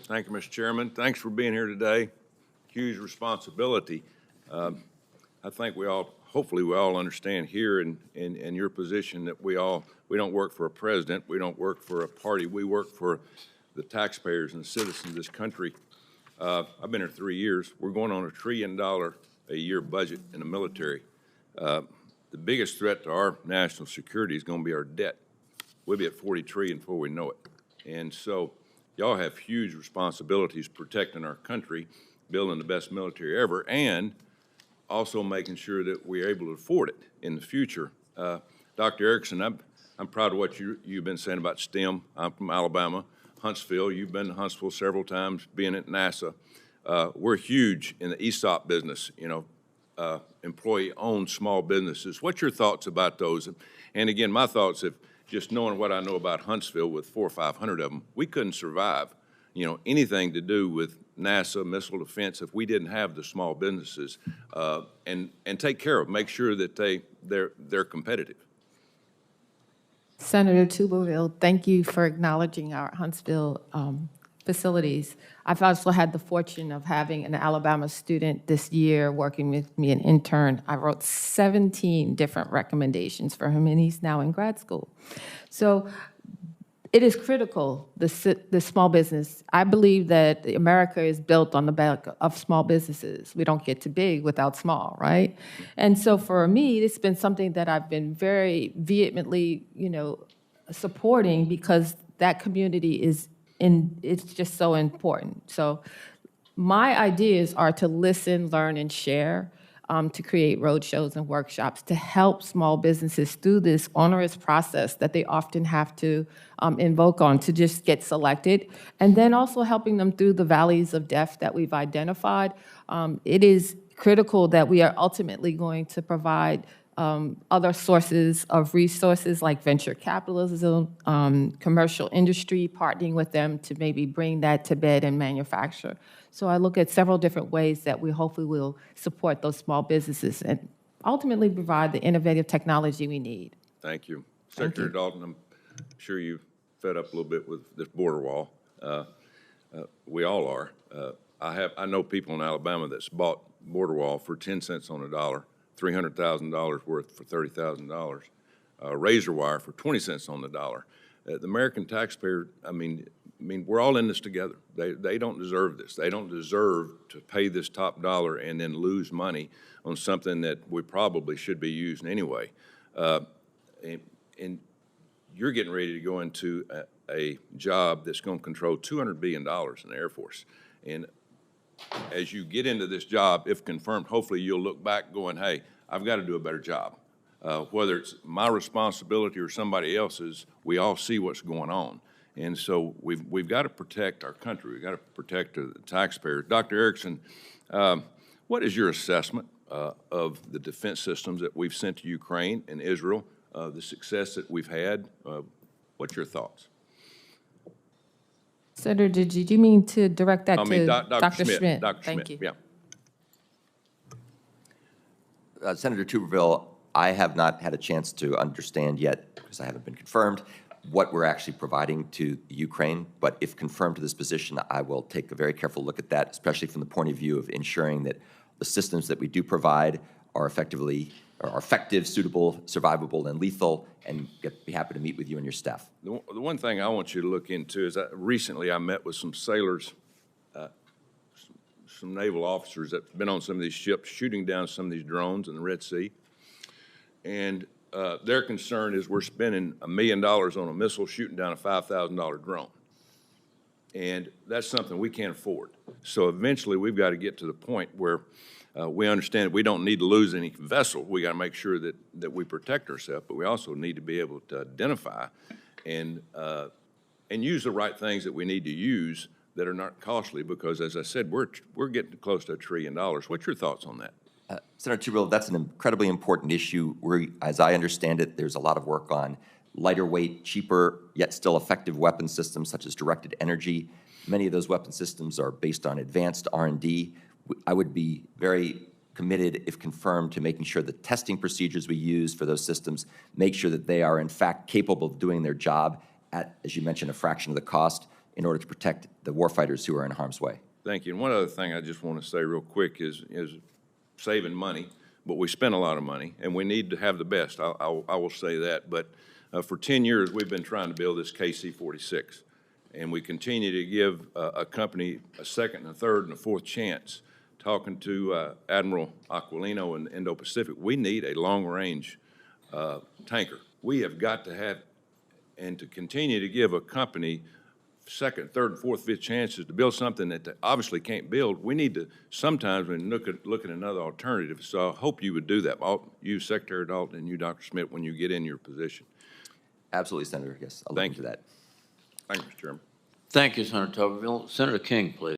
Thank you, Mr. Chairman. Thanks for being here today. Huge responsibility. I think hopefully we all understand here in your position that we don't work for a president, we don't work for a party, we work for the taxpayers and the citizens of this country. I've been here 3 years. We're going on $1 trillion a year budget in the military. The biggest threat to our national security is going to be our debt. We'll be at 40 trillion before we know it. And so y'all have huge responsibilities protecting our country, building the best military ever, and also making sure that we're able to afford it in the future. Dr. Erickson, I'm proud of what you've been saying about STEM. I'm from Alabama, Huntsville. You've been to Huntsville several times, being at NASA. We're huge in the ESOP business, employee-owned small businesses. What's your thoughts about those? And again, my thoughts, if just knowing what I know about Huntsville with 400 or 500 of them, we couldn't survive, anything to do with NASA, missile defense, if we didn't have the small businesses and take care of, make sure that they're competitive. Senator Tuberville, thank you for acknowledging our Huntsville facilities. I've also had the fortune of having an Alabama student this year working with me, an intern. I wrote 17 different recommendations for him, and he's now in grad school. So it is critical, the small business. I believe that America is built on the back of small businesses. We don't get too big without small, right? And so for me, it's been something that I've been very vehemently, supporting, because that community it's just so important. So my ideas are to listen, learn, and share, to create roadshows and workshops to help small businesses through this onerous process that they often have to invoke on to just get selected, and then also helping them through the valleys of death that we've identified. It is critical that we are ultimately going to provide other sources of resources like venture capitalism, commercial industry, partnering with them to maybe bring that to bed and manufacture. So I look at several different ways that we hopefully will support those small businesses and ultimately provide the innovative technology we need. Thank you. Secretary Dalton, I'm sure you've fed up a little bit with this border wall. We all are. I know people in Alabama that's bought border wall for 10 cents on the dollar, $300,000 worth for $30,000, razor wire for 20 cents on the dollar. The American taxpayer, I mean, we're all in this together. They don't deserve this. They don't deserve to pay this top dollar and then lose money on something that we probably should be using anyway. And you're getting ready to go into a job that's going to control $200 billion in the Air Force. And as you get into this job, if confirmed, hopefully you'll look back going, hey, I've got to do a better job. Whether it's my responsibility or somebody else's, we all see what's going on. And so we've got to protect our country. We've got to protect the taxpayers. Dr. Erickson, what is your assessment of the defense systems that we've sent to Ukraine and Israel, the success that we've had? What's your thoughts? Senator, did you mean to direct that to Dr. Schmidt? Thank you. Yeah. Senator Tuberville, I have not had a chance to understand yet, because I haven't been confirmed, what we're actually providing to Ukraine. But if confirmed to this position, I will take a very careful look at that, especially from the point of view of ensuring that the systems that we do provide are effective, suitable, survivable, and lethal, and be happy to meet with you and your staff. The one thing I want you to look into is that recently I met with some sailors, some naval officers that have been on some of these ships shooting down some of these drones in the Red Sea. And their concern is we're spending $1 million on a missile shooting down a $5,000 drone. And that's something we can't afford. So eventually we've got to get to the point where we understand we don't need to lose any vessel. We got to make sure that we protect ourselves, but we also need to be able to identify and use the right things that we need to use that are not costly, because, as I said, we're getting close to $1 trillion. What's your thoughts on that? Senator Tuberville, that's an incredibly important issue. As I understand it, there's a lot of work on lighter weight, cheaper, yet still effective weapon systems such as directed energy. Many of those weapon systems are based on advanced R&D. I would be very committed, if confirmed, to making sure the testing procedures we use for those systems make sure that they are in fact capable of doing their job at, as you mentioned, a fraction of the cost. in order to protect the warfighters who are in harm's way. Thank you. And one other thing I just want to say real quick is saving money, but we spend a lot of money, and we need to have the best. I will say that. But for 10 years, we've been trying to build this KC-46, and we continue to give a company a second, and a third, and a fourth chance. Talking to Admiral Aquilino in the Indo-Pacific, we need a long-range tanker. We have got to have, and to continue to give a company second, third, and fourth, fifth chances to build something that they obviously can't build, we need to sometimes look at another alternative. So I hope you would do that, you, Secretary Dalton, and you, Dr. Smith, when you get in your position. Absolutely, Senator. Yes, I'll look into that. Thank you, Mr. Chairman. Thank you, Senator Tuberville. Senator King, please.